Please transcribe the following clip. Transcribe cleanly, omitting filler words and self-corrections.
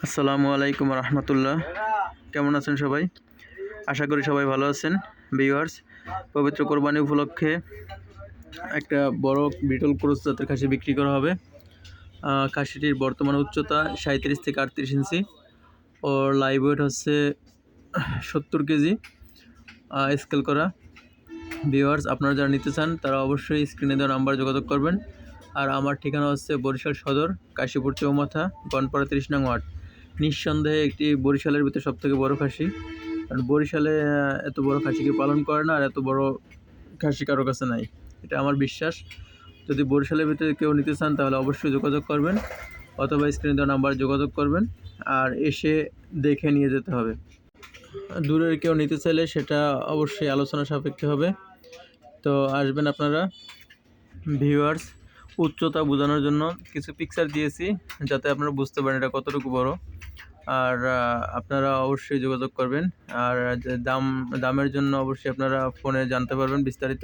আসসালামু আলাইকুম রহমতুল্লাহ। কেমন আছেন সবাই? আশা করি সবাই ভালো আছেন। ভিউয়ার্স, পবিত্র কোরবানি উপলক্ষে একটা বড় বিটল ক্রস জাতের খাসি বিক্রি করা হবে। খাসিটির বর্তমান উচ্চতা 37 থেকে 38 ইঞ্চি। ওর লাইভ ওয়েট হচ্ছে 70 কেজি স্কেল করা। ভিউয়ার্স, আপনারা যারা নিতে চান তারা অবশ্যই স্ক্রিনে দেওয়া নাম্বার যোগাযোগ করবেন। আর আমার ঠিকানা হচ্ছে বরিশাল সদর, কাশীপুর চৌমাথা, গনপাড়া 30 নং ওয়ার্ড। নিঃসন্দেহে একটি বরিশালের ভিতরে সবথেকে বড় খাসি। কারণ বরিশালে এত বড় খাসিকে পালন করে না, আর এত বড় খাসি কারো কাছে নাই, এটা আমার বিশ্বাস। যদি বরিশালের ভিতরে কেউ নিতে চান তাহলে অবশ্যই যোগাযোগ করবেন, অথবা স্ক্রিনে দেওয়া নাম্বার যোগাযোগ করবেন। আর এসে দেখে নিয়ে যেতে হবে। দূরের কেউ নিতে চাইলে সেটা অবশ্যই আলোচনা সাপেক্ষে হবে। তো আসবেন আপনারা। ভিউয়ার্স, উচ্চতা বোঝানোর জন্য কিছু পিকচার দিয়েছি যাতে আপনারা বুঝতে পারেন এটা কতটুকু বড়। আর আপনারা অবশ্যই যোগাযোগ করবেন। আর দামের জন্য অবশ্যই আপনারা ফোনে জানতে পারবেন বিস্তারিত।